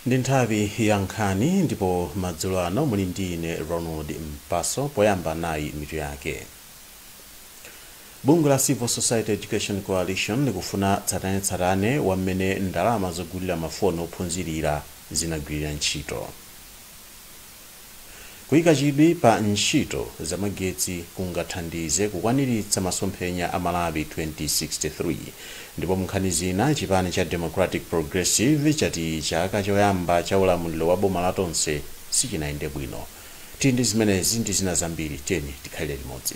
Ndi nthawi ya Nkhani ndipo madzulo ano muli ndine Ronald Mpaso poyamba nayi mitu yake. Bungwe la Civil Society Education Coalition likufuna tsatanetsatane wamene ndalama zogulira mafoni ophunzirira zinagwirira ntchito. Kuyika chidwi pa ntchito za magetsi kungathandize kukwaniritsa masomphenya a Malawi 2063 ndipo munkhani zina chipani cha Democratic Progressive chati chaka choyamba cha ulamuliro wa boma la tonse sichinayende bwino. Tindi zimenezi ndi zina zambiri teni tikhalire limodzi.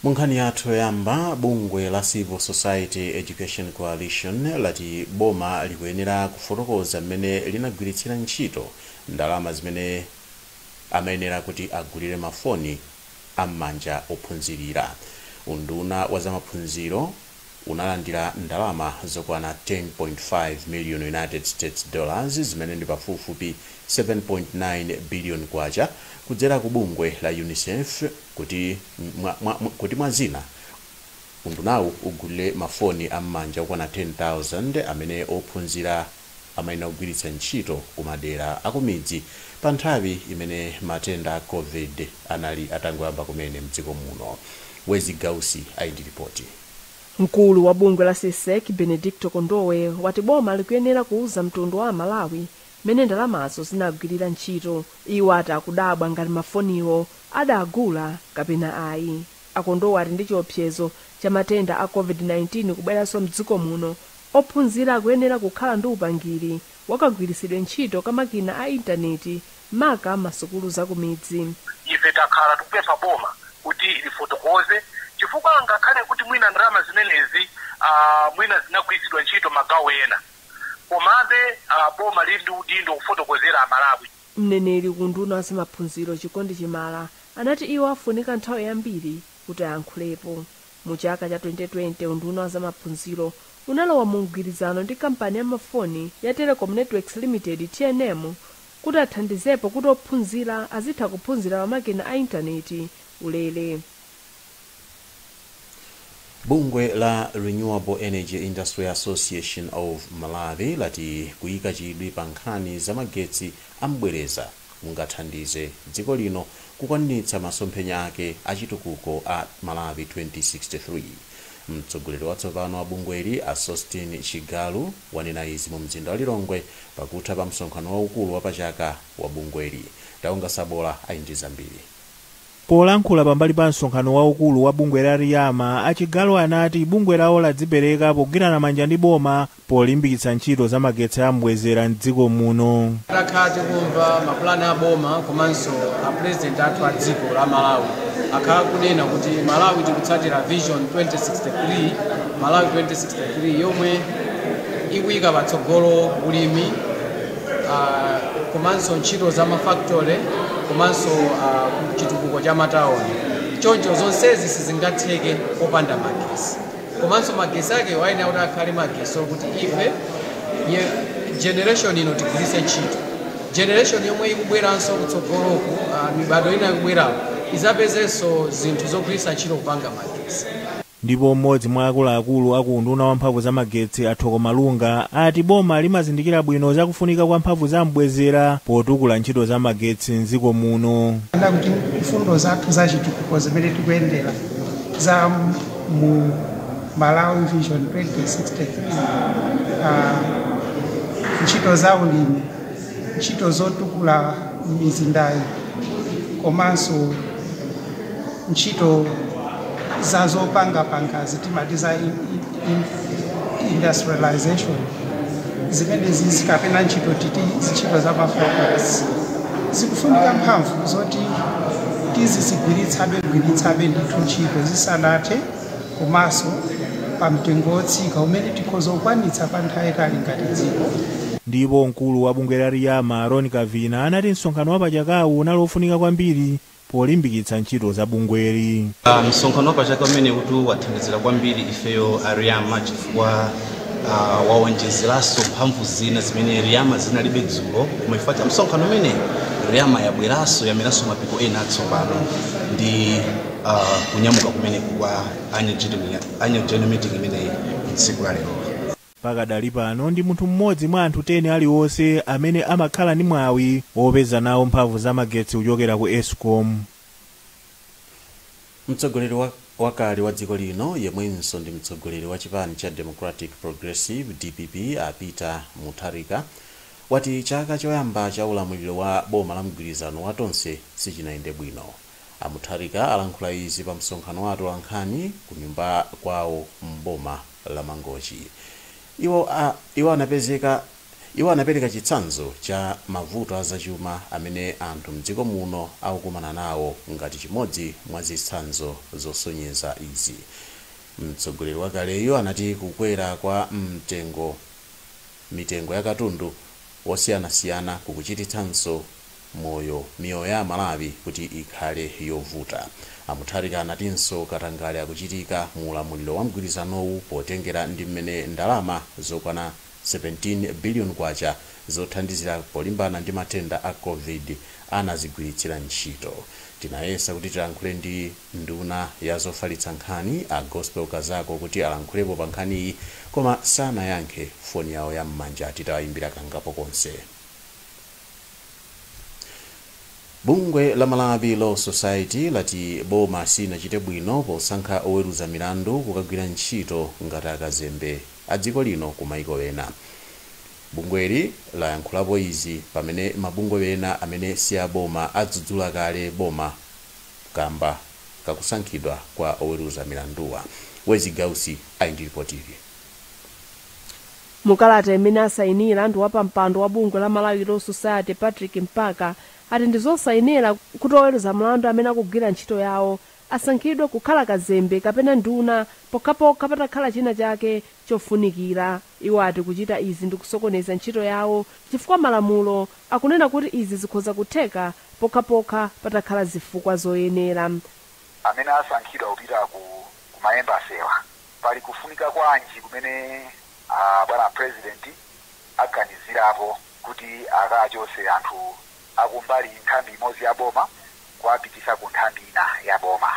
Munkhani yathu yoyamba, bungwe la Civil Society Education Coalition lati boma likuyenera kufotokoza mmene linagwiritsira ntchito ndalama zimene amayenera kuti agulire mafoni am'manja ophunzirira. Unduna wa zamaphunziro unalandira ndalama zokwana 10.5 million United States dollars zimene ndi pafupifupi 7.9 billion kwacha kudzera ku bungwe la UNICEF kuti mwazina undunawu ugulire mafoni am'manja okwana 10,000 amene ophunzira amayenera kugwiritsa ntchito kumadera akumidzi pa nthawi imene matenda a COVID anali atangoyamba kumene mdziko muno. Wezi Gausi ayindi ripoti. Mkulu wa bungwe la CSEC Benedicto Kondowe wati boma likuyenera kuuza mtundu wa Malawi mene ndalamazo zinagwirira ntchito. Iwo ati akudabwa ngati mafoniwo adagula kapena ayi. Akondowe ati ndi chiopsezo cha matenda a COVID-19 kubweranso mdziko muno, ophunzira akuyenera kukhala ndi upangiri wakagwiritsidwe ntchito ka makina a intaneti maka masukulu zakumidzi. Ife takhala tikupempha boma kuti lifotokoze chifukwa ngakhale kuti mwina ndalama zimenezi mwina zinagwiritsidwa ntchito magawo ena, komabe boma lili ndi udindo kufotokozera Malawi. Mneneri ku nduna wa zamaphunziro Chikondi Chimala anati iwo afunika nthawi yambiri kuti ayankhulepo. Mu chaka cha 2020 unduna wa zamaphunziro unalowa mu mgwirizano ndi kampani ya mafoni ya Telecom Networks Limited TNM kuti athandizepo kuti ophunzira azitha kuphunzira pa makina a intaneti ulere. Bungwe la Renewable Energy Industry Association of Malawi lati kuyika chidwi pa nkhani za magetsi ambwereza kungathandize dziko lino kukwaniritsa masomphenya ake achitukuko a Malawi 2063. Mtsogoleri watsopano wa bungweli Asostin Chigalu wanena izi mu mzinda wa Lilongwe pakutha pa msonkhano waukulu wa pachaka wa bungweli. Taunga Sabola ayindi zambiri. Polankhula pambali pa msonkhano waukulu wa bungwe la Riyama, Achigalu anati bungwe lawo ladzipereka pogwirana manja ndi boma polimbikitsa ntchito za magetsi ambwezera mdziko muno. Takhala tikumva mapulani a boma komanso a president athu a dziko la Malawi akhala kunena kuti Malawi tikutsatira vision 2063, Malawi 2063 yomwe ikuyika patsogolo ulimi komanso ntchito za mafactory komanso chitukuko cha mataoni. Choncho zonsezi sizingatheke popanda magesi. Komanso magesi ake wayenera kuti akhale magesi okuti ife generation ino tigwiritse ntchito. Generation yomwe ikubweranso kutsogoloku mibado ina ikubwerapo izapezenso zinthu zogwiritsa ntchito kupanga magesi. Ndipo mmodzi mwa akuluakulu aku unduna wa mphamvu za magetsi Athoko Malunga ati boma limazindikira bwino zakufunika kwa mphamvu za mbwezera potukula ntchito za magetsi mdziko muno. Kuti mfundo zathu za chitukuko zimene tikuyendera za mu Malawi Vision 2063, ntchito za ulimi, ntchito zotukula mizindayi, komanso ntchito za zopanga zitimati za industrialization zimene zizikapena ntchito titi zintchito za mafocus zikufunika mphamvu zoti tizizigwiritsabe ndithu ntchito zisanathe komanso pamtengo wotsika umene tikhoza kukwanitsa pa nthawi yayitali ngati dziko. Ndipo mkulu wa bungwe la Riyama Ron Kavina anati msonkhano wa pachakawu unalofunika kwambiri polimbikitsa ntchito za bungweli. Msonkhano wa pachaka umene kuti wathandizira kwambiri ifeyo Riyama chifukwa waonjezeranso mphamvu zina zimene Riyama zinalibe dzulo, koma chifukwa cha msonkhano umene Riyama yabweranso yamiranso mapiko ena atsopano ndi kunyamuka kumene kwa annual general meeting imene tsiku la lero. Pakadali pano ndi munthu mmodzi mwa anthu 10 aliwonse amene amakhala ndi mwawi wopeza nawo mphamvu za magetsi kuchokera ku Eskom. Mtsogoleri wakale wa dziko lino yemwenso ndi mtsogoleri wa chipani cha Democratic Progressive DPP Peter Mutharika wati chaka choyamba cha ulamuliro wa boma la mgwirizano wa tonse sichinayende bwino. Mutharika alankhula izi pa msonkhano wa Nkhani ku nyumba kwawo mboma la Mangochi. Iwo anapereka chitsanzo cha mavuto azachuma amene anthu mdziko muno akukumana nawo ngati chimodzi mwa zitsanzo zosonyeza izi. Mtsogoleri wakaleyo anati kukwera kwa mitengo ya katundu wosiyanasiyana kukuchititsanso miyoyo ya Malawi kuti ikhale yovuta. Mutharika anatinso katangale akuchitika mu ulamuliro wa mgwirizanowu potengera ndi mmene ndalama zokwana 17 billion kwacha zothandizira polimbana ndi matenda a COVID anazigwiritsira ntchito. Tinayesa kuti tilankhule ndi nduna ya zofalitsa nkhani a Gospel Kazako kuti alankhulepo pa nkhaniyi, koma sanayankhe foni yawo ya m'manja titawayimbira kangapo konse. Bungwe la Malawi Law Society lati boma sinachite bwino posankha oweruza milandu kukagwira ntchito ngati akazembe a dziko lino ku maiko ena. Bungweli layankhulapo izi pamene mabungwe ena amene si aboma adzudzula kale boma kamba kakusankhidwa kwa oweruza milanduwa. Wezi Gausi ali ndi ripoti iyi. Mukalata imene asayinira anthu wapampando wa bungwe la Malawi Law Society Patrick Mpaka ati ndizosayinira kuti oweruza mlandu amene akugwira ntchito yawo asankhidwe kukhala kazembe kapena nduna pokhapokha patakhala china chake chofunikira. Iwo ati kuchita izi ndi kusokoneza ntchito yawo chifukwa malamulo akunena kuti izi zikhoza kutheka pokhapokha patakhala zifukwa zoyenera. Amene asankhidwa kupita ku maembasewa pali kufunika kwanji kumene bwana president aganizirapo kuti akachose anthu akumbali nthambi imodzi ya boma kuwapitisa ku nthambi ina ya boma.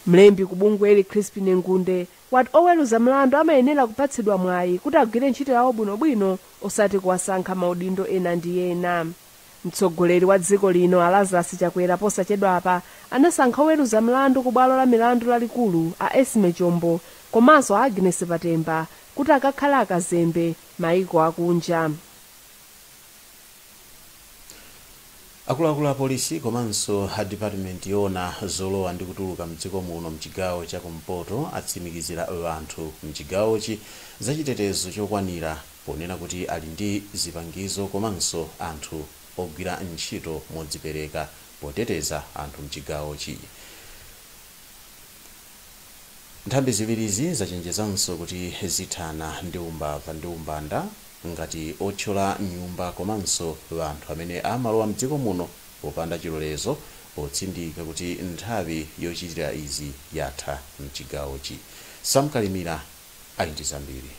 Mlembi ku bungweli Crispin Ngunde wati oweruza mlandu amayenera kupatsidwa mwayi kuti agwire ntchito yawo bwinobwino osati kuwasankha maudindo ena ndi ena. Mtsogoleri wa dziko lino Lazarus Chakwera posachedwa apa anasankha oweruza mlandu ku bwalo la milandu lalikulu a Esme Chombo komanso Agnes Patemba kuti akakhala akazembe maiko akunja. Akuluakulu a polisi komanso a department yona zolowa ndi kutuluka mdziko muno mchigawo cha kumpoto atsimikizira anthu mchigawochi zachitetezo chokwanira ponena kuti ali ndi zipangizo komanso anthu ogwira ntchito modzipereka poteteza anthu mchigawochi. Nthambi ziwirizi zachenjezanso kuti zithana ndi umbava ndi umbanda ngati othyola nyumba komanso anthu amene amalowa mdziko muno popanda chilolezo potsindika kuti nthawi yochitira izi yatha mchigawochi. Samkalimira ali ndi zambiri.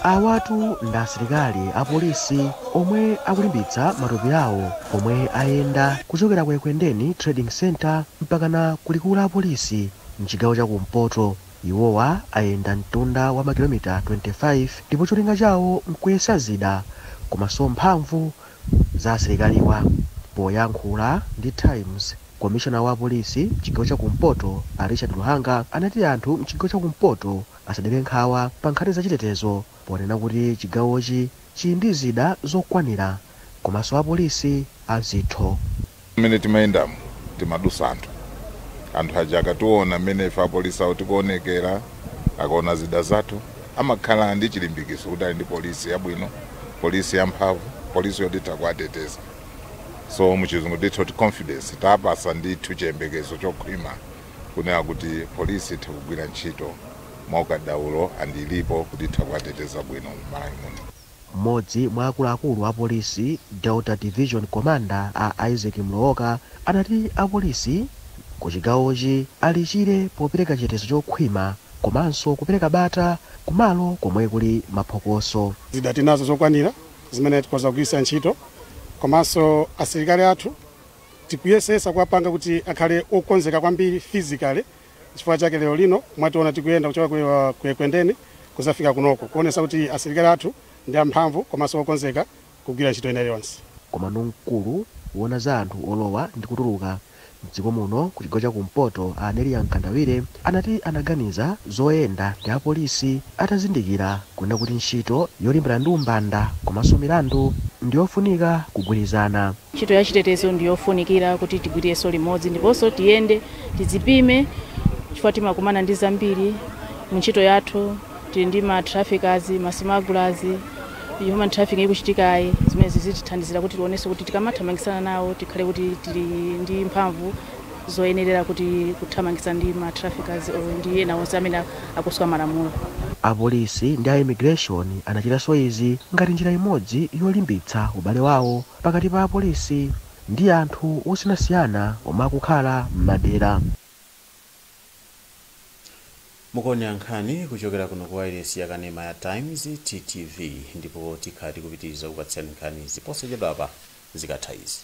Awatu ndi asilikali apolisi omwe akulimbitsa matupi awo omwe ayenda kuchokera ku Ekwendeni Trading Center mpakana kulikulu la polisi mchigawo cha kumpoto. Iwowa ayenda mtunda wa makilomita 25 ndipo cholinga chawo nkuyesa zida komanso mphamvu za asilikaliwa. Poyankhula ndi Times, komishona wa polisi mchigawo cha kumpoto Richard Luhanga anati anthu mchigawo cha kumpoto asadere nkhawa pa nkhani zachitetezo ponena kuti chigawochi chili ndi zida zokwanira komanso apolisi azitho. Mmene timayendamo timadusa anthu aja akationa mmene ife apolisi awo tikuonekera akaona zida zathu amakhala ndi chilimbikiso kuti ali ndi polisi yabwino, polisi yamphamvu, polisi yodita kwateteza. So muchizungu ndithu kuti confidence tapasa ndithu chiyembekezo chokhwima kunena kuti polisi itha kugwira ntchito mwaukadaulo andilipo kuti itha kwateteza bwino m'Malawi muno. Mmodzi mwa akuluakulu a polisi Delta Division Commander a Isaac Mlooka anati apolisi ku chigawochi ali chire popereka chitetezo chokhwima komanso kupereka bata kumalo komwe kuli maphokoso. Zidati nazo zokwanira zimene tikoza kugwiritsa ntchito komanso asilikali athu tikuyesesa kuwapanga kuti akhale okonzeka kwambiri physically. Chifukwa chake lero lino mwationa tikuyenda kuchoka kuyekwendeni kuzafika kunoko kuonesa kuti asilikali athu ndi amphamvu komanso okonzeka kugwira ntchito ina yonse. Komando mkulu wona za anthu olowa ndi kutuluka mdziko muno ku chigawo cha kumpoto aneli Nkandawire anati anaganiza zoyenda ndi apolisi atazindikira kunena kuti ntchito yolimbana ndi umbanda komanso milandu ndiyofunika kugwirizana. Ntchito ya chitetezo ndiyofunikira kuti tigwirenso limodzi ndiponso tiyende tizipime chifukwa timakumana ndi zambiri mu ntchito yathu. Tili ndi ma traffickers, ma smugglers, human trafficking ikuchitikayi zimene zitithandizira kuti tionenso kuti tikamathamangisana nawo tikhale kuti tili ndi mphamvu zoyenerera kuti kuthamangisa ndi ma traffickers ndi ena onse amene akuswa malamulo. Apolisi ndi a immigration anachitanso izi ngati njira imodzi yolimbitsa ubale wawo pakati pa apolisi ndi anthu osiyanasiyana omwe akukhala m'madera. Mukuona Nkhani kuchokera kuno ku wireless ya kanema ya Times TTV ndipo tikhati kupitiriza kupatsani nkhani ziposachedwa apa zikatha izi.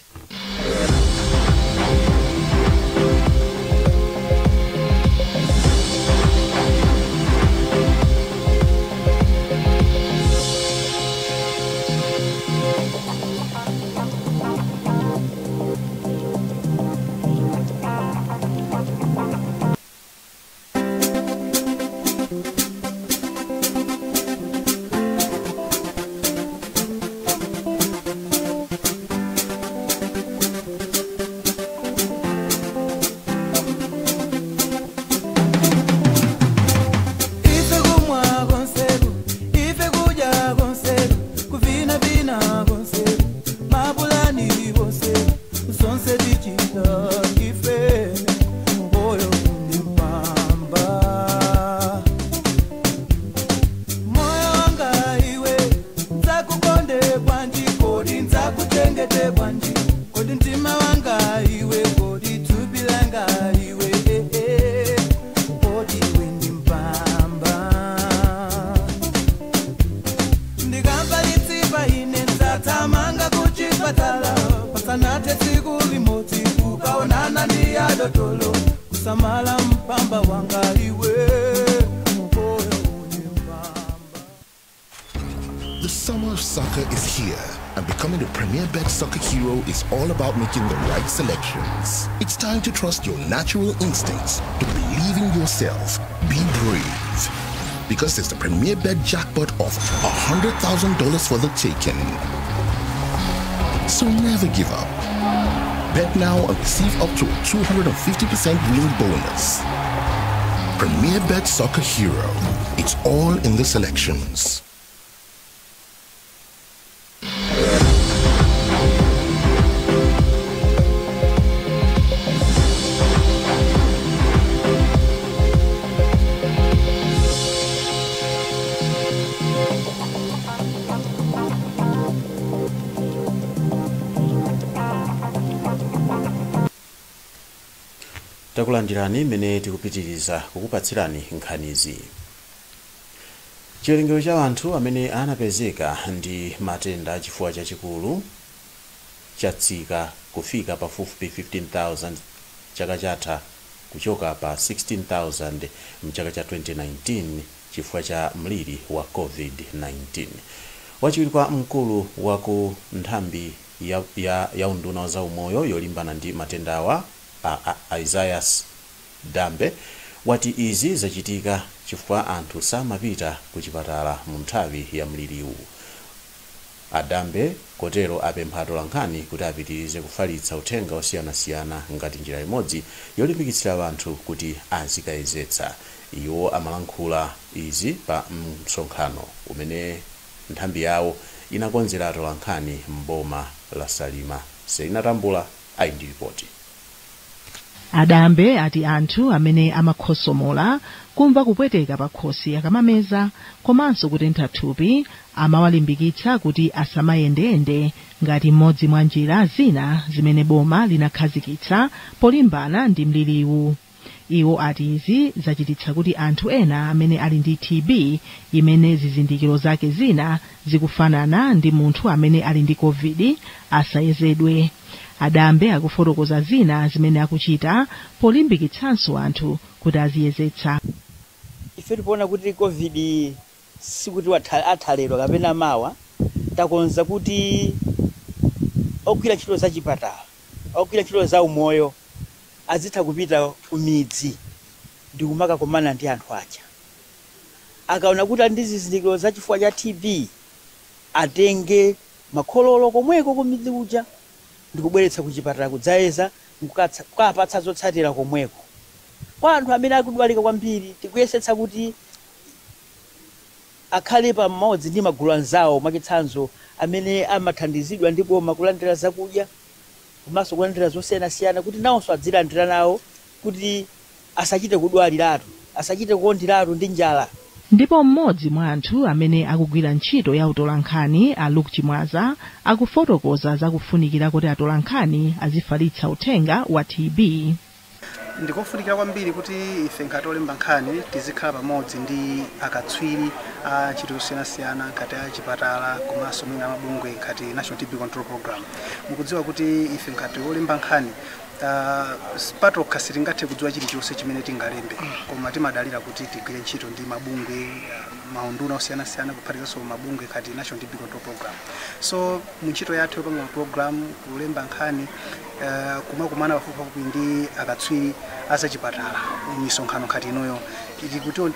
The summer of soccer is here, and becoming the premier bet soccer hero is all about making the right selections. It's time to trust your natural instincts, to believe in yourself, be brave. Because there's the premier bet jackpot of $100,000 for the taking. So never give up. Bet now and receive up to a 250% winning bonus. Premier Bet Soccer Hero. It's all in the selections. Takulandirani mene tikupitiriza kukupatsirani nkhanizi. Chiwerengero cha anthu amene anapezeka ndi matenda chifukwa chachikulu chatsika kufika pafupifupi 15,000 chaka chatha kuchoka pa 16,000 mchaka cha 2019 chifukwa cha mliri wa COVID-19. Wachiwiri kwa mkulu wa ku nthambi ya unduna za umoyo yolimbana ndi matendawa Isaias Dambe wati izi zachitika chifukwa anthu samapita ku chipatala mu nthawi ya mliriwu. Adambe kotero apempha atolankhani kuti apitirize kufalitsa uthenga osiyanasiyana ngati njira imodzi yolimbikitsira anthu kuti azikayezetsa. Iwo amalankhula izi pa msonkhano umene nthambi yawo inakonzera atolankhani m'boma la Salima. Seinatambula ali ndi ripoti. Adambe ati anthu amene amakhosomola kumva kupweteka pakhosi akamameza komanso kutentha thupi amawalimbikitsa kuti asamayendeyende ngati mmodzi mwa njira zina zimene boma linakhazikitsa polimbana ndi mliriwu. Iwo ati izi zachititsa kuti anthu ena amene ali ndi TB imene zizindikiro zake zina zikufanana ndi munthu amene ali ndi COVID asayezedwe. Adambe akufotokoza zina zimene akuchita polimbikitsanso anthu kuti aziyezetsa. Ife tipoona kuti COVID sikuti athaledwa kapena mawa, takonza kuti ogwira ntchito za chipatala, ogwira ntchito za umoyo azitha kupita kumidzi ndi kumakakumana ndi anthu aja. Akaona kuti ali ndi zizindikiro za chifukwa cha TB atenge makhololo komweko kumidzi kuja ndikubweretsa kuchipatala kudzayeza kukapatsa zotsatira komweko. Kwa anthu amene akudwalika kwambiri tikuyesetsa kuti akhale pamodzi ndi magulu anzawo mwachitsanzo amene amathandizidwa ndi boma kulandira zakudya komanso kulandira zosiyanasiyana kuti nawonso adzilandira nawo kuti asachite kudwaliratu, asachite kuondiratu ndi njala. Ndipo mmodzi mwa anthu amene akugwira ntchito ya utolankhani Luke Chimwaza akufotokoza zakufunikira kuti atolankhani azifalitsa uthenga wa TB. Ndikofunikira kwambiri kuti ife ngati olemba nkhani tizikhala pamodzi ndi akatswiri a ntchito zosiyanasiyana ngati a chipatala komanso mwina amabungwe ngati National TB Control Program. Mukudziwa kuti ife ngati olemba nkhani patokha sitingathe kudziwa chilichonse chimene tingalembe, koma timadalira kuti tigwire ntchito ndi mabungwe maunduna osiyanasiyana kuphatikizaso mabungwe ngati National TB Control Program. So muntchito yathu yopanga program kulemba nkhani kumakumana pafupifupi ndi akatswiri azachipatala misonkhano ngati inoyo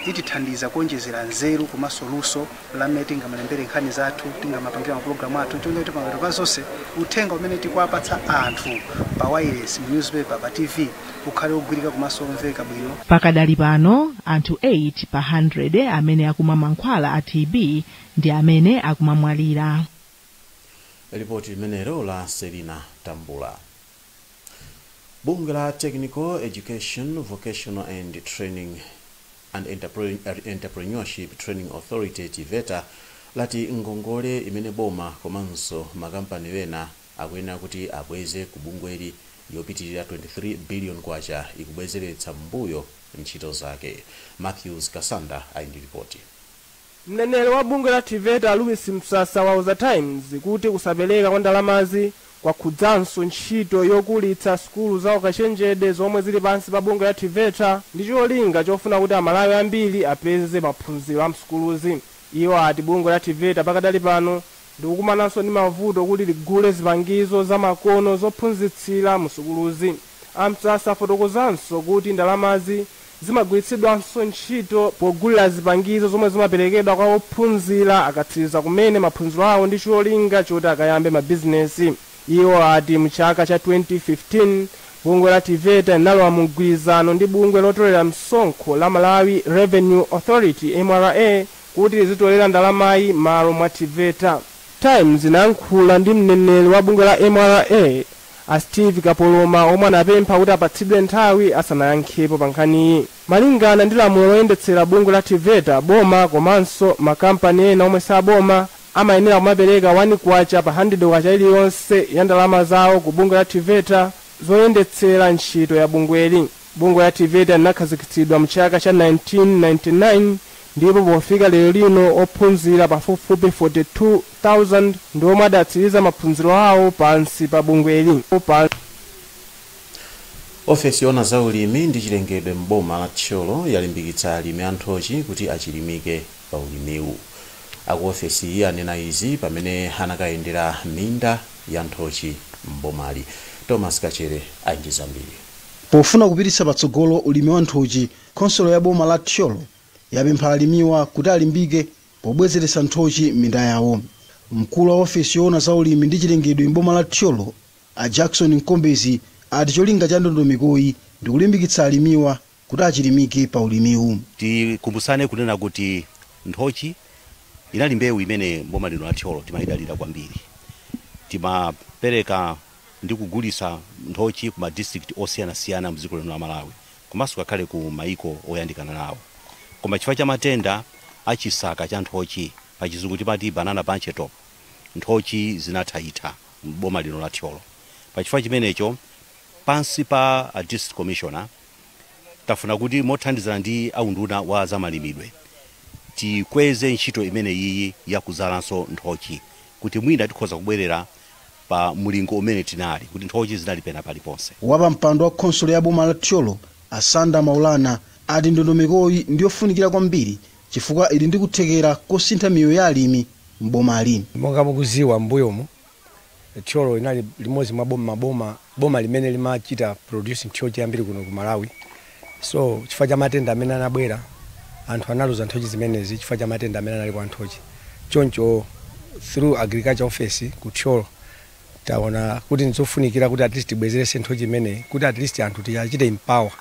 itithandiza kuonjezera nzeru komanso luso lamene tingamalembere nkhani zathu, tingamapangira mapulogalamu athu, tingati pangati pa zonse uthenga umene tikuwapatsa anthu pa wireless, mu newspaper, pa TV ukhale ugwirika komanso umveka bwino. Pakadali pano anthu 8 pa 100 amene akumwa mankhwala a TB ndi amene akumamwalira. Ripoti imenero la Selina Tambula. Bungwe la Technical Education, Vocational and Training and Entrepreneurship Training Authority TVETA lati ngongole imene boma komanso makampani wena akuyenera kuti abweze ku bungweli yopitirira 23 billion kwacha ikubwezeretsa mbuyo ntchito zake. Matthews Kasanda ali ndi ripoti. Mneneri wa bungwe la TVETA Louis Msasa wauza Times kuti kusapereka kwa ndalamazi kwakhudzanso ntchito yokulitsa sukulu za ukachenjede zomwe zili pansi pa bungwe la TVETA ndi cholinga chofuna kuti amalawi ambiri apeze maphunziro a msukuluzi. Iwo ati bungwe la TVETA pakadali pano ndikukumananso ndi mavuto kuti ligule zipangizo za makono zophunzitsira msukuluzi. Amsasa afotokozanso kuti ndalamazi zimagwiritsidwanso ntchito pogulira zipangizo zomwe zimaperekedwa kwa ophunzira akatsiriza kumene maphunziro awo ndi cholinga choti akayambe mabizinesi. Iwo ati mchaka cha 2015 bungwe la TVETA linalowa mu mgwirizano ndi bungwe lotolera msonkho la Malawi Revenue Authority MRA kuti lizitolera ndalamayi malo mwa TVETA. Times inayankhula ndi mneneri wa bungwe la MRA Steve Kapoloma omwe anapempha kuti apatsidwe nthawi asanayankhepo pa nkhaniyi. Malingana ndi lamulo loyendetsera bungwe la TVETA, boma komanso makampani ena omwe saboma amayenera kumapereka 1 kwacha pa 100 kwacha iliyonse ya ndalama zawo ku bungwe la TVETA zoyendetsera ntchito ya bungweli. Bungwe la TVETA linakhazikitsidwa mchaka cha 1999 ndipo pofika lero lino ophunzira pafupifupi 42,000 ndi omwe adatsiriza maphunziro awo pansi pa bungweli. Ofesi yona za ulimi ndi chilengedwe m'boma la Tcholo yalimbikitsa alimi anthochi kuti achilimike pa ulimiwu. Aku ofesi iyi anena izi pamene anakayendera minda ya nthochi m'bomali. Thomas Kachere ali zambiri. Pofuna kupititsa patsogolo ulimi wa nthochi, konsolo ya boma la Tcholo yapempha alimiwa kuti alimbike pobwezeretsa nthochi minda yawo. Mkulu wa ofesi yona za ulimi ndi chilengedwe m'boma la Tcholo a Jackson Nkombezi ati cholinga cha ndondomekoyi ndi kulimbikitsa alimiwa kuti achilimike pa ulimiwu. Tikumbusane kunena kuti nthochi inali mbewu imene boma lino la Thyolo timayidalira kwambiri. Timapereka ndi kugulisa nthochi ku madistrict osiyanasiyana mdziko lino la Malawi, komanso ngakhale ku maiko oyandikana nawo. Koma chifukwa cha matenda achisaka cha nthochi, pachizungu timati banana bunch top, nthochi zinathaitha boma lino la Thyolo. Pachifukwa chimenecho pansi pa district commissioner tafuna kuti mothandizana ndi aunduna wa zamalimidwe tikweze ntchito imene iyi yakuzalanso nthochi, kuti mwina tikhoza kubwerera pa mulingo umene tinali kuti nthochi zinali pena paliponse. Wapa mpando wa khonsolo ya boma la Thyolo Asanda Maulana ati ndondomekoyi ndiyofunikira kwambiri chifukwa ili ndi kuthekera kosintha miyoyo ya alimi mboma alimi. Monga mukuziwa mbuyomu Thyolo inali limodzi mwa boma limene limachita producing nthochi yambiri kuno ku Malawi. So chifukwa cha matenda amene anabwera anthu analuza nthochi zimenezi chifukwa cha matenda amene anali kwa nthochi. Choncho through agriculture office ku Thyolo taona kuti nzofunikira kuti at least tibwezerese nthochi imene kuti at least anthu tichite empower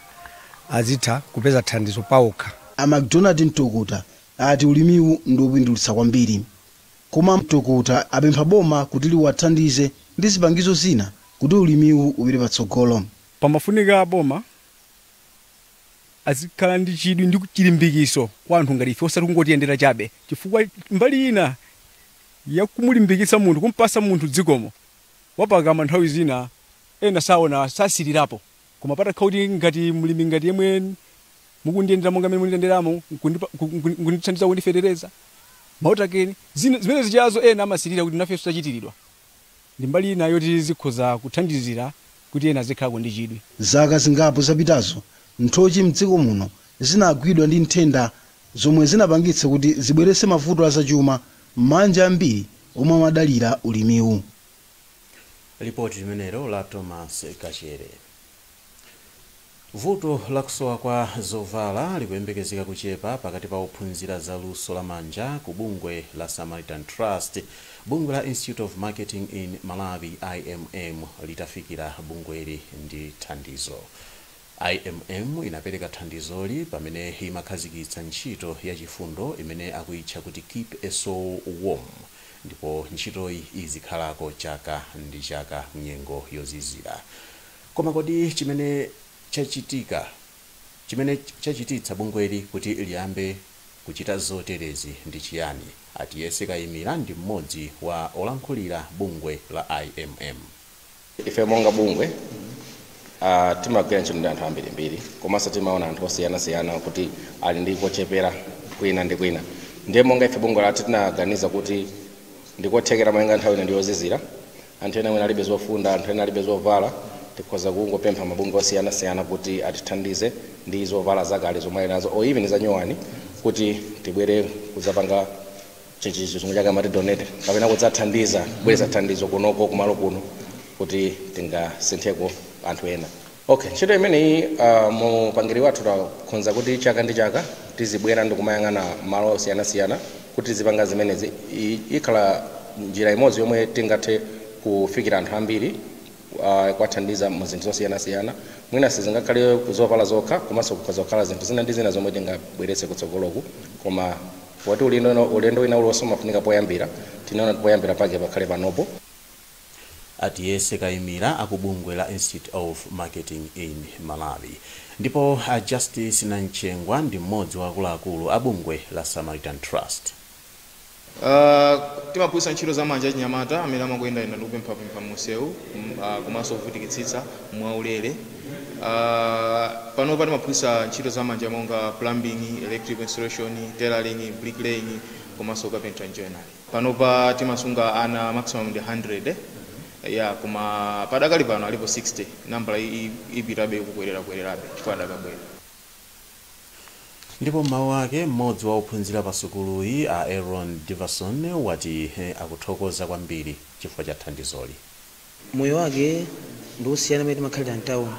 azitha kupeza thandizo pawokha. McDonald Mtukuta ati ulimiwu ndiopindulitsa kwambiri, koma Mtukuta apempha boma kuti liwathandize ndi zipangizo zina kuti ulimiwu upite patsogolo. Pamafunika boma azikhala ndi chidwi ndi chilimbikiso kwa anthu ngati ife osati kungotiyendera chabe, chifukwa mbali ina yakumulimbikitsa munthu kumpasa munthu dzikomo wapakama nthawi zina ena saona sasirirapo, koma patakhala kuti ngati mlimi ngati yemwe mukundiyendera monga mmene mundiyenderamo kundithandiza kundifetereza mautakeni zimene zichazo ena amasirira kuti nafe tutachitiridwa. Ndi mbali ina yoti zikhoza kuthandizira kuti ena zikhala ndi chidwi. Zaka zingapo zapitazo nthochi mdziko muno zinagwidwa ndi nthenda zomwe zinapangitsa kuti zibweretse mavuto azachuma m'manja ambiri omwe amadalira ulimiwu. Ripoti limenelo la Thomas Kachere. Vuto la kusowa kwa zovala likuyembekezeka kuchepa pakati pa ophunzira za luso la manja ku bungwe la Samaritan Trust. Bungwe la Institute of Marketing in Malawi IMM litafikira bungweli ndi thandizo. IMM inapereka thandizoli pamene imakhazikitsa ntchito ya chifundo imene akuyitcha kuti Keep a Soul Warm, ndipo ntchitoyi izikhalako chaka ndi chaka mnyengo yozizira. Koma kodi chimene chachititsa bungweli kuti liyambe kuchita zoterezi ndi chiyani? Atiyese Kayimira ndi mmodzi wa olankhulira bungwe la IMM. Ife monga bungwe timagwira ntchito ndi anthu ambirimbiri, komanso timaona anthu osiyanasiyana kuti ali ndi kochepera kwina ndi kwina. Ndiye monga ife bungwe lathu tinaganiza kuti ndikothekera malinga nthawi ina ndiyozizira, anthu ena mwina alibe zofunda, anthu ena alibe zovala, tikhoza kungopempha mabungwe osiyanasiyana kuti atithandize ndi zovala zakale zomwe ali nazo, o even za nyuwani, kuti tibwere kuzapanga chomwe chake amati donate kapena kudzathandiza kubweretsa thandizo kunoko kumalo kuno kuti tingasintheko anthu ena. Okay, ntchito imeneyi mupangiri wathu takhonza kuti chaka ndi chaka tizibwera ndi kumayang'ana malo osiyanasiyana kuti zipanga zimenezi ikhala njira imodzi yomwe tingathe kufikira anthu ambiri kwathandiza mu zinthu zosiyanasiyana. Mwina sizingakhale zovala zokha, komanso kukhoza kukhala zinthu zina ndi zina zomwe tingabweretse kutsogoloku, koma poti ulendo wina uliwonse umafunika poyambira, tinaona poyambira pake pakhale panopo. Atiyese Kayimira akubungwe la Institute of Marketing in Malawi. Ndipo Justice Nanchengwa ndi mmodzi wa akuluakulu abungwe la Samaritan Trust. Timaphunzitsa ntchito za manja achinyamata amene amakuyenda ina ndikupempha msewu komanso kuvutikitsitsa mwaulere. Panopa timaphunzitsa ntchito za manja monga plumbing, electrical installation, tailoring, bricklaying komanso carpentry and joinery. Panopa timasunga ana maximum ndi 100. Koma padakali pano alipo 60, nambala ipitabe kukwererabe chifukwa adakabwera. Ndipo mawu ake mmodzi wa ophunzira pa sukuluyi Aaron Diverson wati akuthokoza kwambiri chifukwa cha thandizoli. Moyo wake ndiwosiyana meti makhalira mtawuni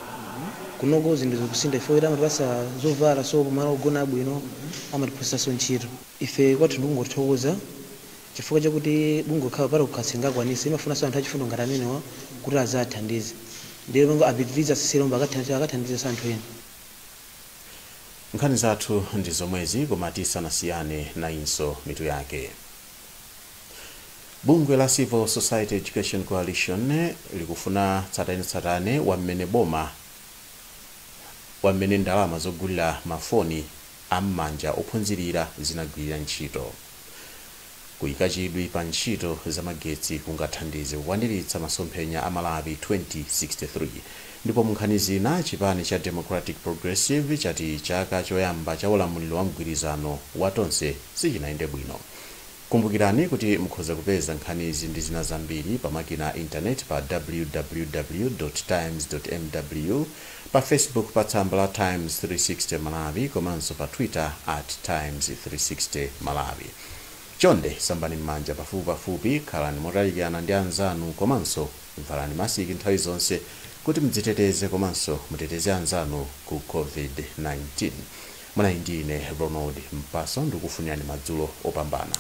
kunoko zinthu zikusintha ife kuti amatipasa zovala so pomalo kugona abwino amatiphasanso ntchito. Ife kwathu ndikungothokoza chifukwa chakuti bungwe khala pala kukhatsira ngakwanisa imafunanso anthu achifundo ngati amenewa kuti azathandize, ndiye apitiriza sisirombo akathandiza anthu ena. Nkhani zathu ndi zomwezi, koma tisanasiyane nayinso mitu yake. Bungwe la Civil Society Education Coalition likufuna tsatane wamene boma wamene ndalama zogulira mafoni am'manja ophunzirira zinagwirira ntchito. Kuyika chidwi pa ntchito za magetsi kungathandize kukwaniritsa masomphenya a Malawi 2063. Ndipo munkhani zina chipani cha Democratic Progressive chati chaka choyamba cha ulamuliro wa mgwirizano wa tonse sichinayende bwino. Kumbukirani kuti mukhoza kupeza nkhanizi ndi zina zambiri pa makina internet pa www.times.mw, pa Facebook pa tsamba la Times 360 Malawi, komanso pa Twitter @Times360 Malawi. Chonde sambani m'manja pafupi, khalani motalikirana ndi anzanu, komanso mvalani masiki nthawi zonse kuti mdziteteze komanso muteteze anzanu ku COVID-19. Mwana ndine Ronald Mpaso ndikufunirani madzulo opambana.